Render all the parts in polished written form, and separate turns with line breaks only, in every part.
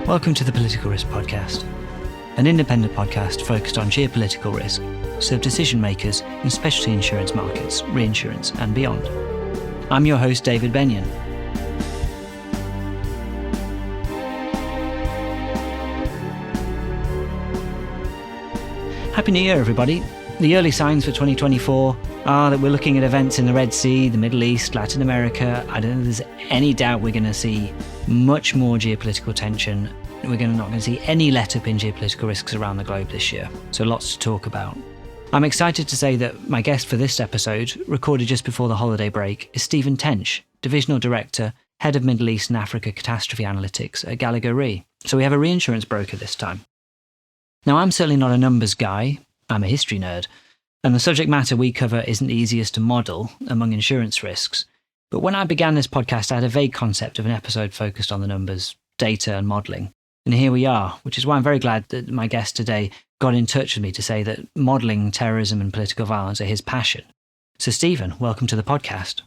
Welcome to the Political Risk Podcast, an independent podcast focused on geopolitical risk, so decision makers in specialty insurance markets, reinsurance and beyond. I'm your host, David Benyon. Happy New Year, everybody. The early signs for 2024 are that we're looking at events in the Red Sea, the Middle East, Latin America. I don't think there's any doubt we're going to see much more geopolitical tension. We're not going to see any let-up in geopolitical risks around the globe this year. So lots to talk about. I'm excited to say that my guest for this episode, recorded just before the holiday break, is Tench, Divisional Director, Head of Middle East and Africa Catastrophe Analytics at Gallagher Re. So we have a reinsurance broker this time. Now, I'm certainly not a numbers guy. I'm a history nerd. And the subject matter we cover isn't the easiest to model among insurance risks. But when I began this podcast, I had a vague concept of an episode focused on the numbers, data and modelling. And here we are, which is why I'm very glad that my guest today got in touch with me to say that modelling terrorism and political violence are his passion. So Stephen, welcome to the podcast.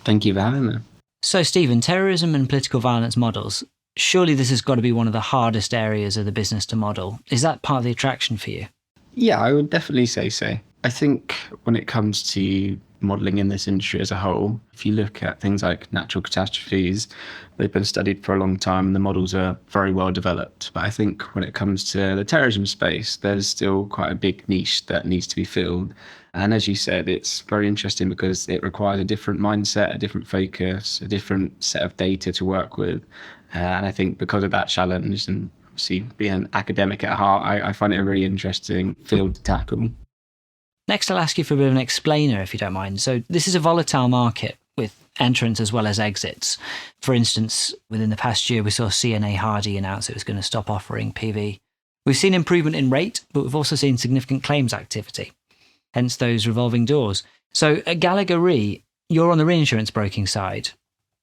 Thank you for having me.
So Stephen, terrorism and political violence models, surely this has got to be one of the hardest areas of the business to model. Is that part of the attraction for you?
Yeah, I would definitely say so. I think when it comes to modelling in this industry as a whole, if you look at things like natural catastrophes, they've been studied for a long time and the models are very well developed. But I think when it comes to the terrorism space, there's still quite a big niche that needs to be filled. And as you said, it's very interesting because it requires a different mindset, a different focus, a different set of data to work with. And I think because of that challenge and obviously being an academic at heart, I find it a really interesting field to tackle.
Next, I'll ask you for a bit of an explainer, if you don't mind. So this is a volatile market with entrants as well as exits. For instance, within the past year, we saw CNA Hardy announce it was going to stop offering PV. We've seen improvement in rate, but we've also seen significant claims activity, hence those revolving doors. So at Gallagher Re, you're on the reinsurance broking side.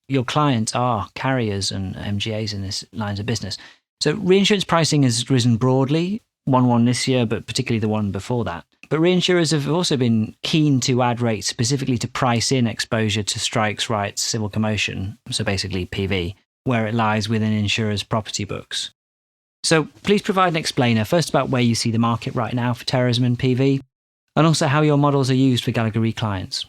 Your clients are carriers and MGAs in this lines of business. So reinsurance pricing has risen broadly, 1/1 this year, but particularly the one before that. But reinsurers have also been keen to add rates specifically to price in exposure to strikes, riots, civil commotion, so basically PV, where it lies within insurers' property books. So please provide an explainer, first about where you see the market right now for terrorism and PV, and also how your models are used for Gallagher Re clients.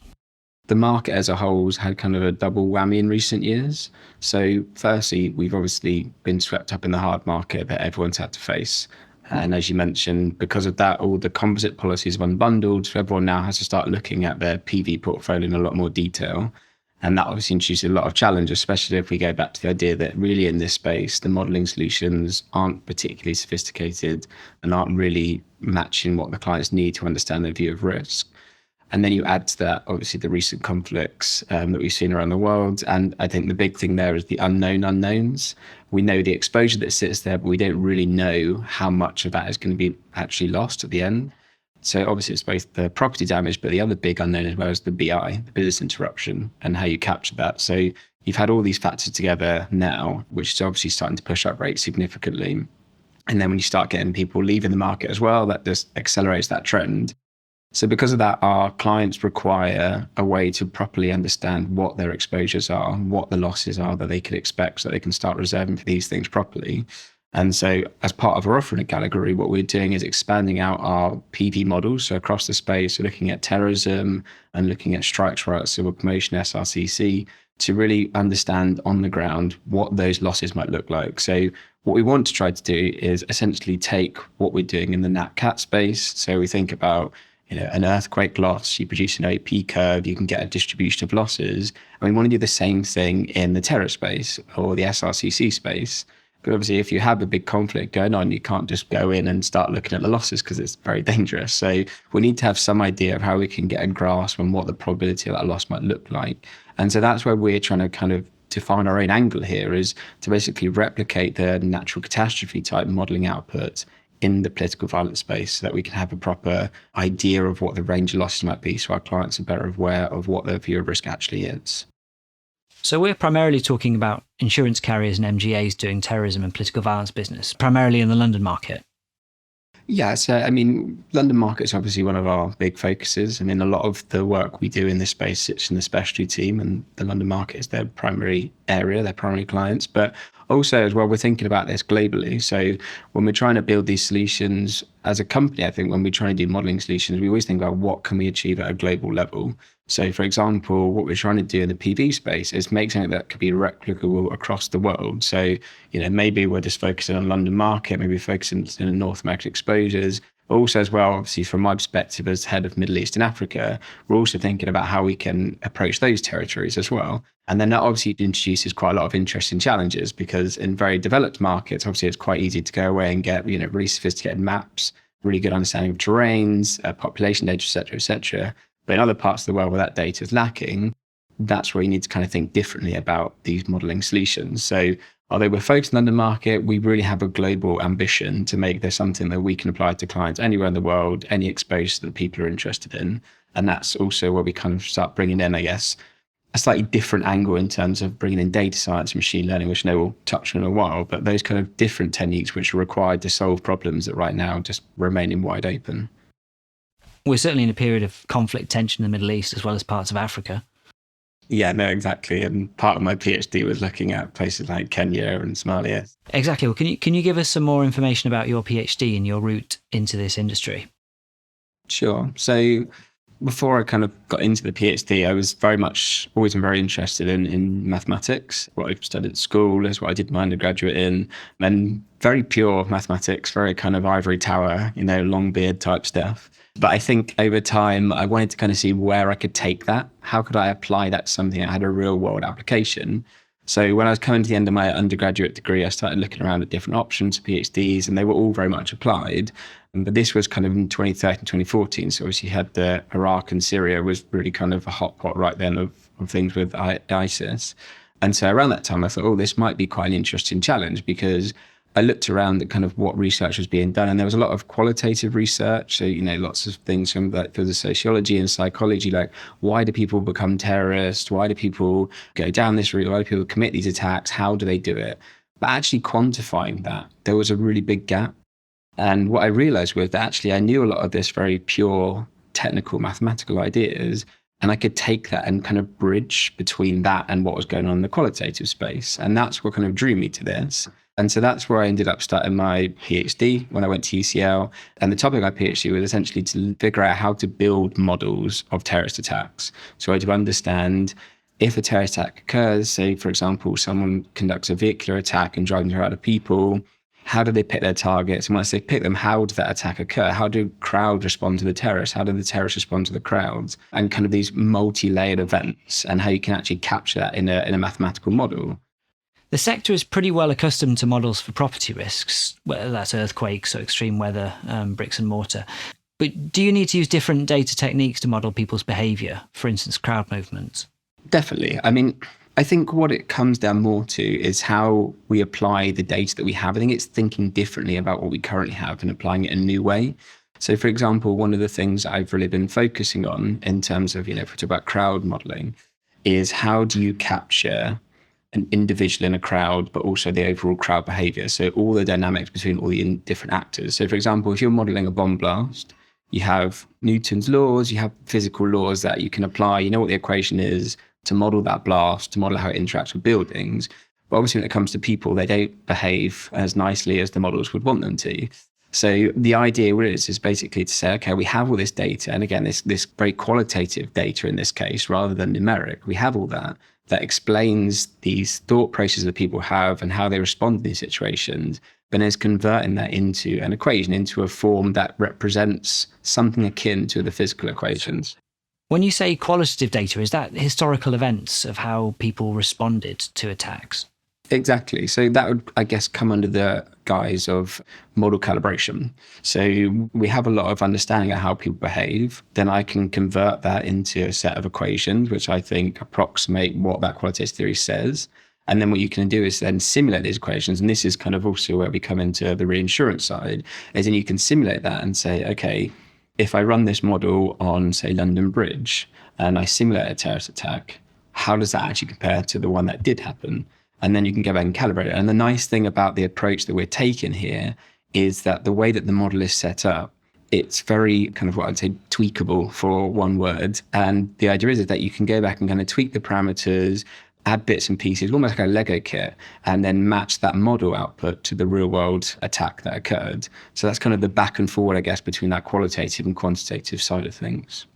The market as a whole has had kind of a double whammy in recent years. So firstly, we've obviously been swept up in the hard market that everyone's had to face. And as you mentioned, because of that, all the composite policies have unbundled. So everyone now has to start looking at their PV portfolio in a lot more detail. And that obviously introduces a lot of challenge, especially if we go back to the idea that really in this space, the modelling solutions aren't particularly sophisticated and aren't really matching what the clients need to understand their view of risk. And then you add to that, obviously, the recent conflicts that we've seen around the world. And I think the big thing there is the unknown unknowns. We know the exposure that sits there, but we don't really know how much of that is going to be actually lost at the end. So obviously, it's both the property damage, but the other big unknown as well is the BI, the business interruption, and how you capture that. So you've had all these factors together now, which is obviously starting to push up rates significantly. And then when you start getting people leaving the market as well, that just accelerates that trend. So because of that, our clients require a way to properly understand what their exposures are, what the losses are that they could expect so they can start reserving for these things properly. And so as part of our offering at Gallagher Re, what we're doing is expanding out our PV models. So across the space, we're looking at terrorism and looking at strikes, riots, civil commotion, SRCC, to really understand on the ground what those losses might look like. So what we want to try to do is essentially take what we're doing in the Nat Cat space. So we think about an earthquake loss, you produce an OP curve, you can get a distribution of losses. And we want to do the same thing in the terror space or the SRCC space. But obviously, if you have a big conflict going on, you can't just go in and start looking at the losses because it's very dangerous. So we need to have some idea of how we can get a grasp on what the probability of that loss might look like. And so that's where we're trying to kind of define our own angle here, is to basically replicate the natural catastrophe type modelling output in the political violence space so that we can have a proper idea of what the range of losses might be so our clients are better aware of what their view of risk actually is.
So we're primarily talking about insurance carriers and MGAs doing terrorism and political violence business, primarily in the London market.
Yeah, so I mean, London market is obviously one of our big focuses. I mean, a lot of the work we do in this space sits in the specialty team, and the London market is their primary area, their primary clients. But Also, as well, we're thinking about this globally. So when we're trying to build these solutions as a company, I think when we're trying to do modeling solutions, we always think about what can we achieve at a global level. So, for example, what we're trying to do in the PV space is make something that could be replicable across the world. So, maybe we're just focusing on London market, maybe focusing on North American exposures. But also as well, obviously, from my perspective as head of Middle East and Africa, we're also thinking about how we can approach those territories as well. And then that obviously introduces quite a lot of interesting challenges, because in very developed markets, obviously it's quite easy to go away and get, really sophisticated maps, really good understanding of terrains, population data, et cetera. But in other parts of the world where that data is lacking, that's where you need to kind of think differently about these modeling solutions. So although we're focused on the market, we really have a global ambition to make this something that we can apply to clients anywhere in the world, any exposure that people are interested in. And that's also where we kind of start bringing in, I guess, a slightly different angle in terms of bringing in data science and machine learning, which I know we'll touch on in a while, but those kind of different techniques which are required to solve problems that right now just remain wide open.
We're certainly in a period of conflict, tension in the Middle East, as well as parts of Africa.
Yeah, no, exactly. And part of my PhD was looking at places like Kenya and Somalia.
Exactly. Well, can you give us some more information about your PhD and your route into this industry?
Sure. So before I kind of got into the PhD, I was always been very interested in mathematics. What I studied at school is what I did my undergraduate in, and very pure mathematics, very kind of ivory tower, long beard type stuff. But I think over time, I wanted to kind of see where I could take that. How could I apply that to something that had a real world application? So when I was coming to the end of my undergraduate degree, I started looking around at different options for PhDs, and they were all very much applied. But this was kind of in 2013, 2014. So obviously you had the Iraq and Syria was really kind of a hot pot right then of things with ISIS. And so around that time, I thought, this might be quite an interesting challenge, because I looked around at kind of what research was being done, and there was a lot of qualitative research. So, lots of things from like the sociology and psychology, like why do people become terrorists? Why do people go down this route? Why do people commit these attacks? How do they do it? But actually quantifying that, there was a really big gap. And what I realized was that actually I knew a lot of this very pure technical mathematical ideas, and I could take that and kind of bridge between that and what was going on in the qualitative space. And that's what kind of drew me to this. And so that's where I ended up starting my PhD when I went to UCL. And the topic of my PhD was essentially to figure out how to build models of terrorist attacks. So I had to understand if a terrorist attack occurs, say, for example, someone conducts a vehicular attack and drives around people, how do they pick their targets? And once they pick them, how does that attack occur? How do crowds respond to the terrorists? How do the terrorists respond to the crowds? And kind of these multi-layered events, and how you can actually capture that in a mathematical model.
The sector is pretty well accustomed to models for property risks, whether that's earthquakes or extreme weather, bricks and mortar. But do you need to use different data techniques to model people's behaviour, for instance, crowd movements?
Definitely. I mean, I think what it comes down more to is how we apply the data that we have. I think it's thinking differently about what we currently have and applying it in a new way. So, for example, one of the things I've really been focusing on in terms of, if we talk about crowd modelling, is how do you capture an individual in a crowd, but also the overall crowd behaviour. So all the dynamics between all the different actors. So for example, if you're modelling a bomb blast, you have Newton's laws, you have physical laws that you can apply. You know what the equation is to model that blast, to model how it interacts with buildings. But obviously when it comes to people, they don't behave as nicely as the models would want them to. So the idea is basically to say, okay, we have all this data. And again, this very qualitative data in this case, rather than numeric, we have all that explains these thought processes that people have and how they respond to these situations, but is converting that into an equation, into a form that represents something akin to the physical equations.
When you say qualitative data, is that historical events of how people responded to attacks?
Exactly. So that would, I guess, come under the guise of model calibration. So we have a lot of understanding of how people behave. Then I can convert that into a set of equations, which I think approximate what that qualitative theory says. And then what you can do is then simulate these equations. And this is kind of also where we come into the reinsurance side, is then you can simulate that and say, okay, if I run this model on, say, London Bridge, and I simulate a terrorist attack, how does that actually compare to the one that did happen? And then you can go back and calibrate it. And the nice thing about the approach that we're taking here is that the way that the model is set up, it's very kind of what I'd say tweakable, for one word. And the idea is that you can go back and kind of tweak the parameters, add bits and pieces, almost like a Lego kit, and then match that model output to the real world attack that occurred. So that's kind of the back and forward, I guess, between that qualitative and quantitative side of things.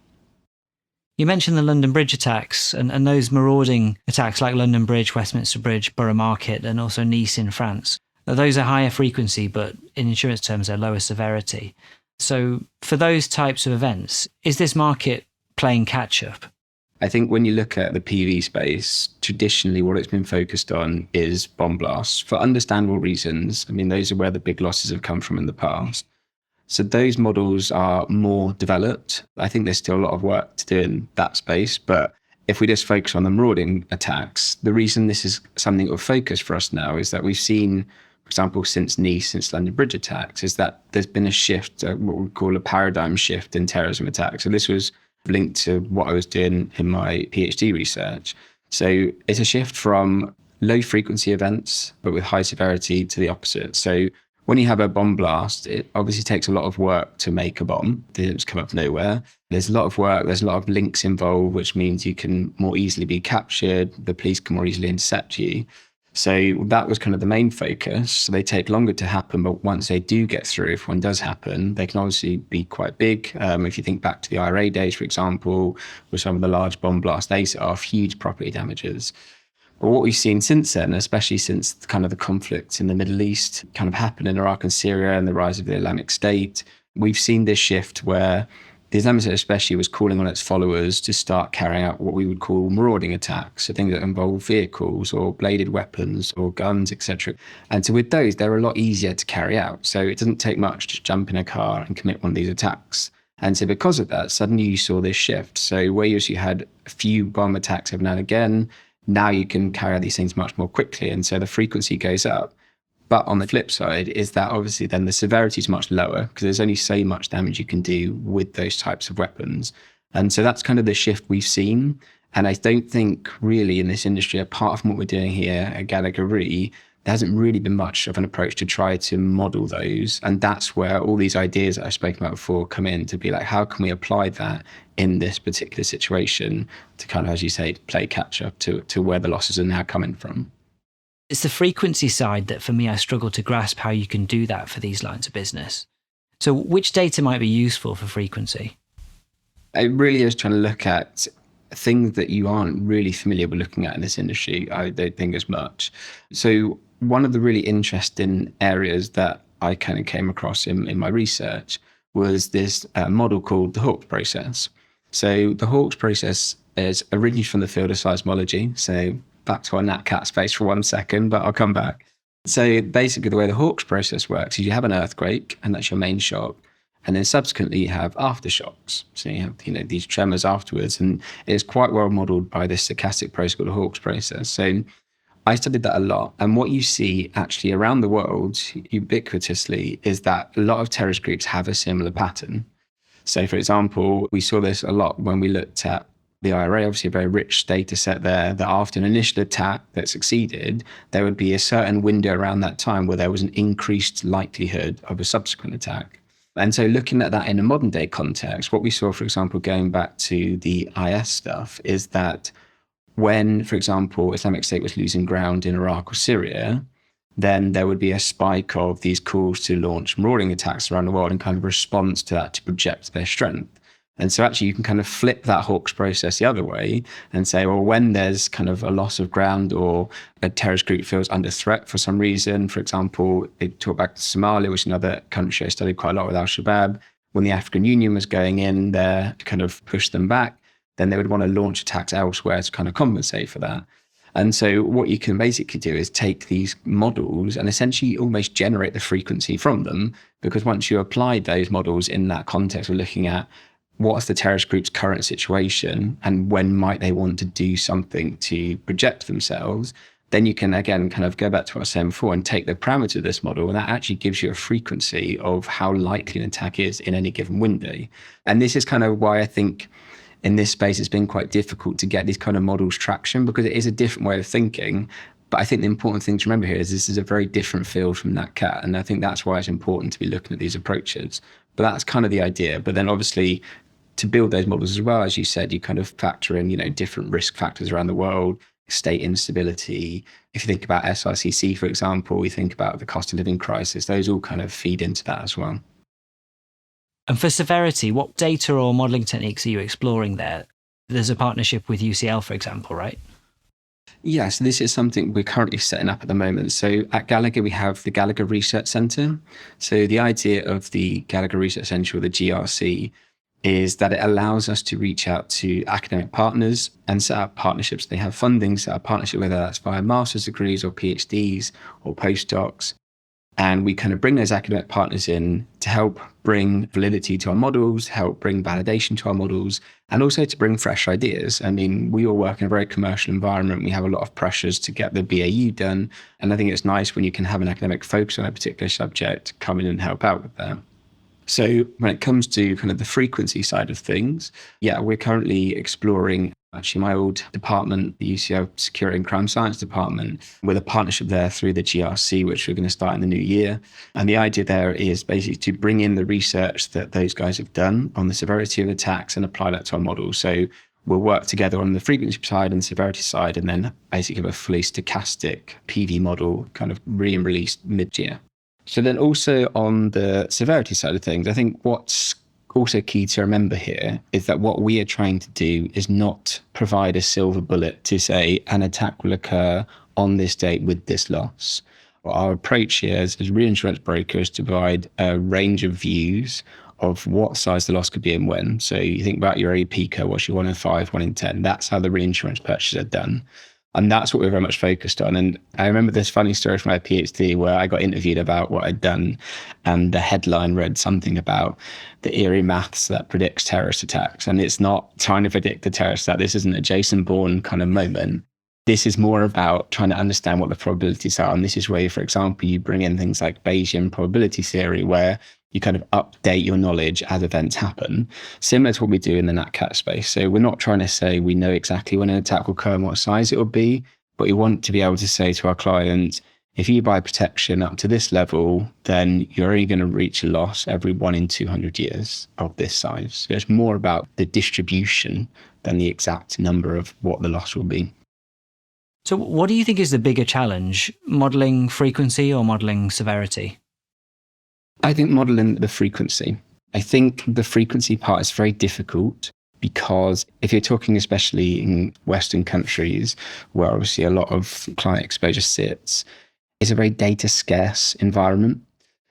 You mentioned the London Bridge attacks and those marauding attacks like London Bridge, Westminster Bridge, Borough Market, and also Nice in France. Those are higher frequency, but in insurance terms, they're lower severity. So for those types of events, is this market playing catch up?
I think when you look at the PV space, traditionally what it's been focused on is bomb blasts for understandable reasons. I mean, those are where the big losses have come from in the past. So those models are more developed. I think there's still a lot of work to do in that space. But if we just focus on the marauding attacks, the reason this is something of focus for us now is that we've seen, for example, since Nice, since London Bridge attacks, is that there's been a shift, what we call a paradigm shift in terrorism attacks. So this was linked to what I was doing in my PhD research. So it's a shift from low frequency events, but with high severity, to the opposite. So when you have a bomb blast, it obviously takes a lot of work to make a bomb. They don't just come up nowhere. There's a lot of work, there's a lot of links involved, which means you can more easily be captured. The police can more easily intercept you. So that was kind of the main focus. So they take longer to happen, but once they do get through, if one does happen, they can obviously be quite big. If you think back to the IRA days, for example, with some of the large bomb blasts, they set off huge property damages. But what we've seen since then, especially since kind of the conflict in the Middle East kind of happened in Iraq and Syria and the rise of the Islamic State, we've seen this shift where the Islamic State especially was calling on its followers to start carrying out what we would call marauding attacks, so things that involve vehicles or bladed weapons or guns, etc. And so with those, they're a lot easier to carry out. So it doesn't take much to jump in a car and commit one of these attacks. And so because of that, suddenly you saw this shift. So where you had a few bomb attacks every now and again, now you can carry out these things much more quickly. And so the frequency goes up. But on the flip side is that obviously then the severity is much lower because there's only so much damage you can do with those types of weapons. And so that's kind of the shift we've seen. And I don't think really in this industry, apart from what we're doing here at Gallagher Re, there hasn't really been much of an approach to try to model those. And that's where all these ideas that I've spoken about before come in, to be like, how can we apply that in this particular situation to kind of, as you say, play catch up to where the losses are now coming from.
It's the frequency side that for me, I struggle to grasp how you can do that for these lines of business. So which data might be useful for frequency?
It really is trying to look at things that you aren't really familiar with looking at in this industry. I don't think as much. So one of the really interesting areas that I kind of came across in my research was this model called the Hawkes process. So the Hawkes process is originally from the field of seismology. So back to our NatCat space for 1 second, but I'll come back. So basically the way the Hawkes process works is you have an earthquake and that's your main shock. And then subsequently you have aftershocks. So you have, these tremors afterwards, and it's quite well modeled by this stochastic process called the Hawkes process. So I studied that a lot. And what you see actually around the world ubiquitously is that a lot of terrorist groups have a similar pattern. So for example, we saw this a lot when we looked at the IRA, obviously a very rich data set there, that after an initial attack that succeeded, there would be a certain window around that time where there was an increased likelihood of a subsequent attack. And so looking at that in a modern day context, what we saw, for example, going back to the IS stuff, is that when, for example, Islamic State was losing ground in Iraq or Syria, then there would be a spike of these calls to launch marauding attacks around the world in kind of response to that, to project their strength. And so actually you can kind of flip that Hawkes process the other way and say, well, when there's kind of a loss of ground or a terrorist group feels under threat for some reason, for example, they talk back to Somalia, which is another country I studied quite a lot with Al-Shabaab, when the African Union was going in there to kind of push them back, then they would want to launch attacks elsewhere to kind of compensate for that. And so what you can basically do is take these models and essentially almost generate the frequency from them, because once you apply those models in that context of looking at what's the terrorist group's current situation and when might they want to do something to project themselves, then you can, again, kind of go back to what I was saying before and take the parameter of this model, and that actually gives you a frequency of how likely an attack is in any given window. And this is kind of why I think in this space it's been quite difficult to get these kind of models traction, because it is a different way of thinking. But I think the important thing to remember here is this is a very different field from NatCat, and I think that's why it's important to be looking at these approaches. But that's kind of the idea. But then obviously, to build those models as well, as you said, you kind of factor in, different risk factors around the world. state instability. If you think about SRCC, for example, we think about the cost of living crisis, those all kind of feed into that as well.
And for severity, what data or modelling techniques are you exploring there? There's a partnership with UCL, for example, right?
Yeah, so this is something we're currently setting up at the moment. So at Gallagher, we have the Gallagher Research Centre. So the idea of the Gallagher Research Centre, or the GRC, is that it allows us to reach out to academic partners and set up partnerships. They have funding, set up partnership, whether that's via master's degrees or PhDs or postdocs. And we kind of bring those academic partners in to help bring validity to our models, help bring validation to our models, and also to bring fresh ideas. I mean, we all work in a very commercial environment. We have a lot of pressures to get the BAU done. And I think it's nice when you can have an academic focus on a particular subject, come in and help out with that. So when it comes to kind of the frequency side of things, yeah, we're currently exploring actually my old department, the UCL Security and Crime Science Department, with a partnership there through the GRC, which we're going to start in the new year. And the idea there is basically to bring in the research that those guys have done on the severity of attacks and apply that to our model. So we'll work together on the frequency side and severity side, and then basically have a fully stochastic PV model kind of released mid-year. So then also on the severity side of things, I think what's also key to remember here is that what we are trying to do is not provide a silver bullet to say an attack will occur on this date with this loss. Our approach here as reinsurance brokers to provide a range of views of what size the loss could be and when. So you think about your AP curve, what's your 1 in 5, 1 in 10, that's how the reinsurance purchases are done. And that's what we're very much focused on. And I remember this funny story from my PhD where I got interviewed about what I'd done, and the headline read something about the eerie maths that predicts terrorist attacks. And it's not trying to predict the terrorist attack. This isn't a Jason Bourne kind of moment. This is more about trying to understand what the probabilities are. And this is where, for example, you bring in things like Bayesian probability theory, where you kind of update your knowledge as events happen, similar to what we do in the NatCat space. So we're not trying to say we know exactly when an attack will occur and what size it will be, but we want to be able to say to our clients, if you buy protection up to this level, then you're only going to reach a loss every 1 in 200 years of this size. So it's more about the distribution than the exact number of what the loss will be.
So what do you think is the bigger challenge, modelling frequency or modelling severity?
I think modelling the frequency. I think the frequency part is very difficult because if you're talking especially in Western countries, where obviously a lot of client exposure sits, it's a very data scarce environment.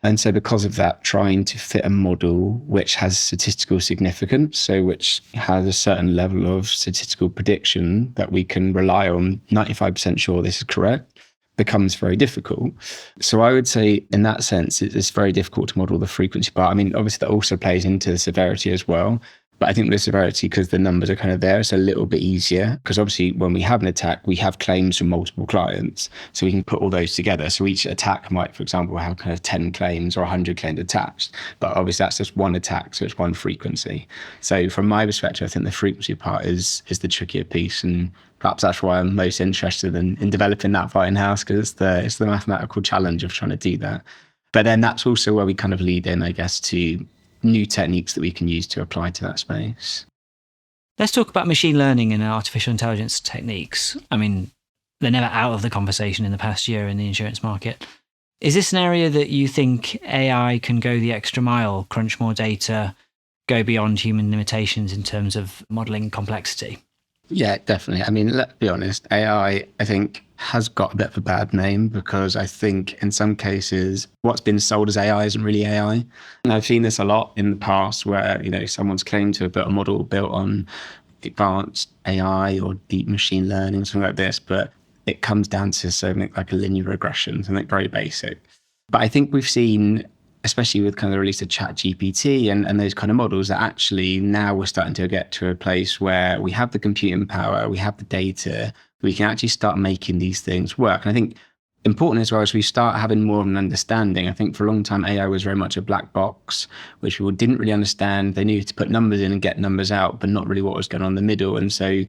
And so because of that, trying to fit a model which has statistical significance, so which has a certain level of statistical prediction that we can rely on, 95% sure this is correct, becomes very difficult. So I would say in that sense, it's very difficult to model the frequency part. I mean, obviously that also plays into the severity as well. But I think with the severity, because the numbers are kind of there, it's a little bit easier. Because obviously when we have an attack, we have claims from multiple clients. So we can put all those together. So each attack might, for example, have kind of 10 claims or 100 claims attached. But obviously that's just one attack, so it's one frequency. So from my perspective, I think the frequency part is the trickier piece. And perhaps that's why I'm most interested in developing that part in-house, because it's the mathematical challenge of trying to do that. But then that's also where we kind of lead in, I guess, to new techniques that we can use to apply to that space.
Let's talk about machine learning and artificial intelligence techniques. I mean, they're never out of the conversation in the past year in the insurance market. Is this an area that you think AI can go the extra mile, crunch more data, go beyond human limitations in terms of modelling complexity?
Yeah, definitely. I mean, let's be honest, AI, I think, has got a bit of a bad name because I think in some cases what's been sold as AI isn't really AI. And I've seen this a lot in the past where, someone's claimed to have built a model built on advanced AI or deep machine learning, something like this, but it comes down to something like a linear regression, something very basic. But I think we've seen, especially with kind of the release of ChatGPT and those kind of models, that actually now we're starting to get to a place where we have the computing power, we have the data, we can actually start making these things work. And I think important as well as we start having more of an understanding. I think for a long time, AI was very much a black box, which people didn't really understand. They needed to put numbers in and get numbers out, but not really what was going on in the middle. And so,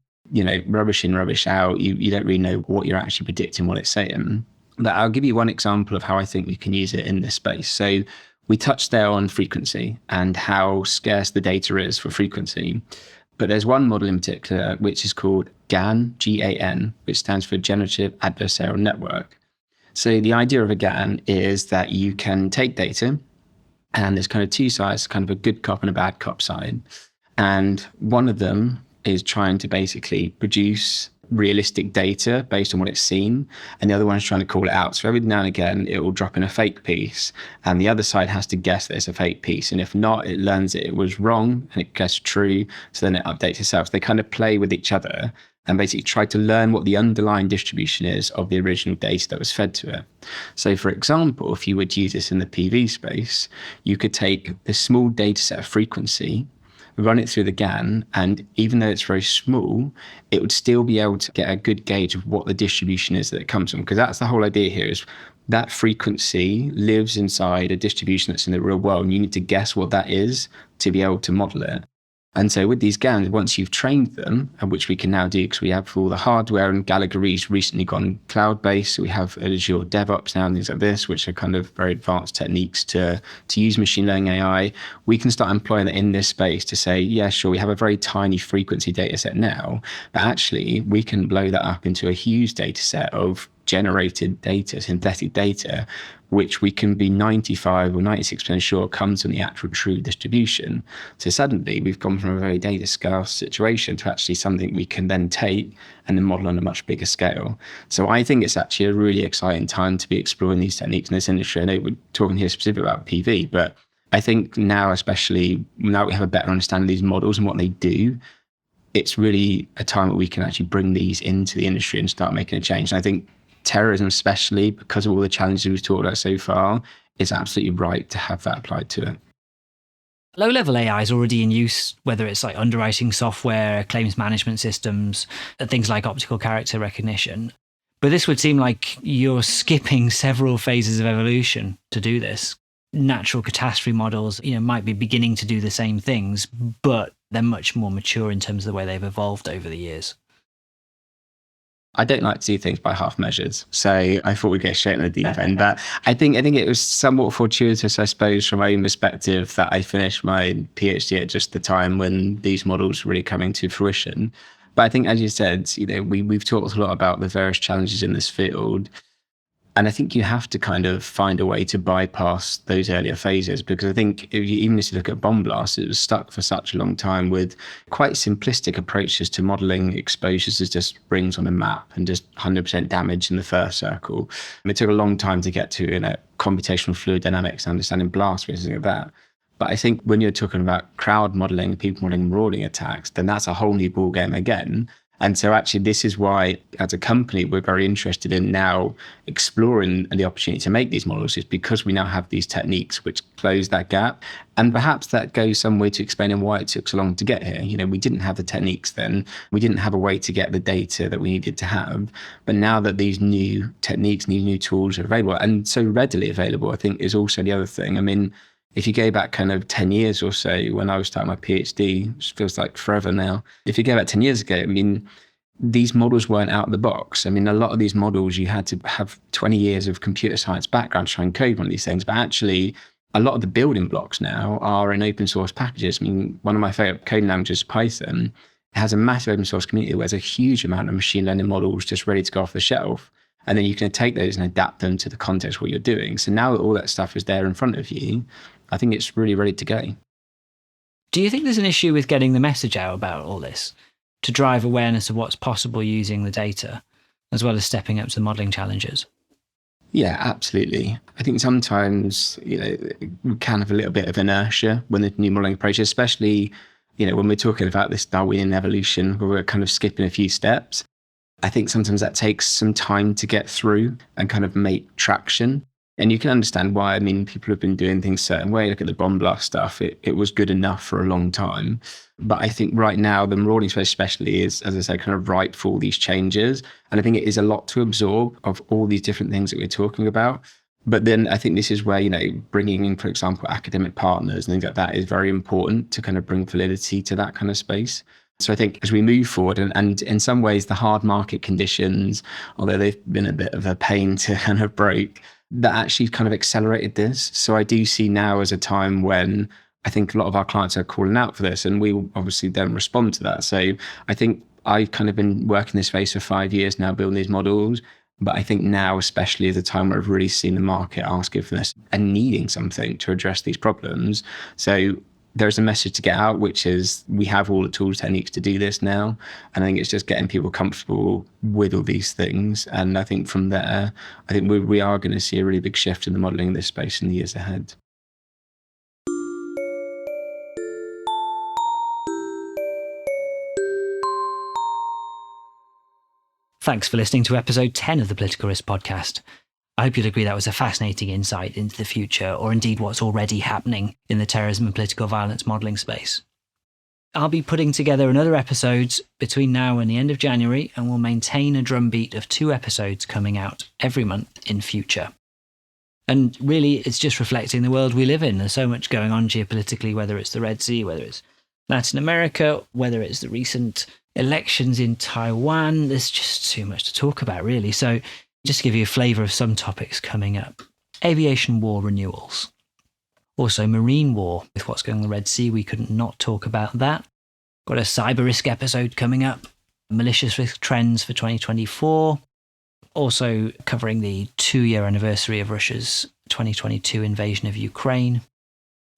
rubbish in, rubbish out, you don't really know what you're actually predicting, what it's saying. But I'll give you one example of how I think we can use it in this space. So we touched there on frequency and how scarce the data is for frequency. But there's one model in particular, which is called GAN, G-A-N, which stands for Generative Adversarial Network. So the idea of a GAN is that you can take data, and there's kind of two sides, kind of a good cop and a bad cop side. And one of them is trying to basically produce realistic data based on what it's seen, and the other one is trying to call it out. So every now and again, it will drop in a fake piece, and the other side has to guess that it's a fake piece. And if not, it learns that it was wrong, and it guesses true, so then it updates itself. So they kind of play with each other and basically try to learn what the underlying distribution is of the original data that was fed to it. So for example, if you would use this in the PV space, you could take this small data set of frequency, run it through the GAN, and even though it's very small, it would still be able to get a good gauge of what the distribution is that it comes from. Because that's the whole idea here, is that frequency lives inside a distribution that's in the real world, and you need to guess what that is to be able to model it. And so with these GANs, once you've trained them, and which we can now do because we have all the hardware, and Gallagher Re's recently gone cloud-based, so we have Azure DevOps now and things like this, which are kind of very advanced techniques to use machine learning AI. We can start employing that in this space to say, yeah, sure, we have a very tiny frequency data set now, but actually we can blow that up into a huge data set of generated data, synthetic data, which we can be 95 or 96% sure comes from the actual true distribution. So suddenly we've gone from a very data scarce situation to actually something we can then take and then model on a much bigger scale. So I think it's actually a really exciting time to be exploring these techniques in this industry. I know we're talking here specifically about PV, but I think now, especially now we have a better understanding of these models and what they do, it's really a time where we can actually bring these into the industry and start making a change. And I think terrorism, especially because of all the challenges we've talked about so far, is absolutely right to have that applied to it.
Low-level AI is already in use, whether it's like underwriting software, claims management systems, things like optical character recognition. But this would seem like you're skipping several phases of evolution to do this. Natural catastrophe models, might be beginning to do the same things, but they're much more mature in terms of the way they've evolved over the years.
I don't like to do things by half measures, so I thought we'd get straight in the deep end. But I think it was somewhat fortuitous, I suppose, from my own perspective, that I finished my PhD at just the time when these models were really coming to fruition. But I think, as you said, we've talked a lot about the various challenges in this field. And I think you have to kind of find a way to bypass those earlier phases, because I think even if you look at bomb blasts, it was stuck for such a long time with quite simplistic approaches to modeling exposures as just rings on a map and just 100% damage in the first circle. And it took a long time to get to computational fluid dynamics and understanding blast risks and things like that. But I think when you're talking about crowd modeling, people modeling marauding attacks, then that's a whole new ballgame again. And so actually, this is why, as a company, we're very interested in now exploring the opportunity to make these models, is because we now have these techniques which close that gap. And perhaps that goes some way to explaining why it took so long to get here. We didn't have the techniques then. We didn't have a way to get the data that we needed to have. But now that these new techniques, these new tools are available, and so readily available, I think is also the other thing. I mean, if you go back kind of 10 years or so, when I was starting my PhD, which feels like forever now. If you go back 10 years ago, I mean, these models weren't out of the box. I mean, a lot of these models, you had to have 20 years of computer science background to try and code one of these things. But actually, a lot of the building blocks now are in open source packages. I mean, one of my favorite coding languages, Python, has a massive open source community where there's a huge amount of machine learning models just ready to go off the shelf. And then you can take those and adapt them to the context of what you're doing. So now that all that stuff is there in front of you, I think it's really ready to go.
Do you think there's an issue with getting the message out about all this to drive awareness of what's possible using the data, as well as stepping up to the modelling challenges?
Yeah, absolutely. I think sometimes, we can have a little bit of inertia when the new modelling approach, especially, when we're talking about this Darwinian evolution, where we're kind of skipping a few steps. I think sometimes that takes some time to get through and kind of make traction. And you can understand why. I mean, people have been doing things a certain way. Look at the bomb blast stuff. It was good enough for a long time. But I think right now, the marauding space especially is, as I said, kind of ripe for all these changes. And I think it is a lot to absorb of all these different things that we're talking about. But then I think this is where, bringing in, for example, academic partners and things like that is very important to kind of bring validity to that kind of space. So I think as we move forward, and in some ways the hard market conditions, although they've been a bit of a pain to kind of break, that actually kind of accelerated this. So I do see now as a time when I think a lot of our clients are calling out for this, and we will obviously then respond to that. So I think I've kind of been working this space for 5 years now, building these models. But I think now, especially at the time where I've really seen the market asking for this and needing something to address these problems. So there's a message to get out, which is we have all the tools, techniques to do this now. And I think it's just getting people comfortable with all these things. And I think from there, I think we are going to see a really big shift in the modelling of this space in the years ahead.
Thanks for listening to episode 10 of the Political Risk podcast. I hope you'll agree that was a fascinating insight into the future, or indeed what's already happening in the terrorism and political violence modelling space. I'll be putting together another episode between now and the end of January, and we'll maintain a drumbeat of 2 episodes coming out every month in future. And really, it's just reflecting the world we live in. There's so much going on geopolitically, whether it's the Red Sea, whether it's Latin America, whether it's the recent elections in Taiwan. There's just too much to talk about, really. So just to give you a flavour of some topics coming up. Aviation war renewals. Also marine war. With what's going on in the Red Sea, we couldn't not talk about that. Got a cyber risk episode coming up. Malicious risk trends for 2024. Also covering the 2-year anniversary of Russia's 2022 invasion of Ukraine.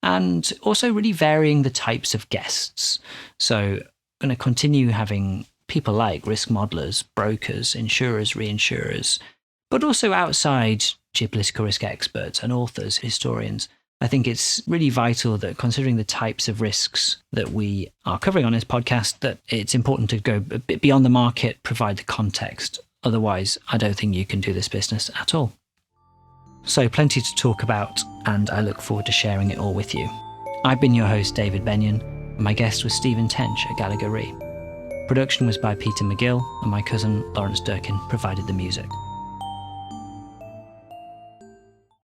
And also really varying the types of guests. So I'm going to continue having people like risk modelers, brokers, insurers, reinsurers, but also outside geopolitical risk experts and authors, historians. I think it's really vital that, considering the types of risks that we are covering on this podcast, that it's important to go a bit beyond the market, provide the context. Otherwise, I don't think you can do this business at all. So plenty to talk about, and I look forward to sharing it all with you. I've been your host, David Benyon. My guest was Stephen Tench at Gallagher Re. Production was by Peter McGill, and my cousin Lawrence Durkin provided the music.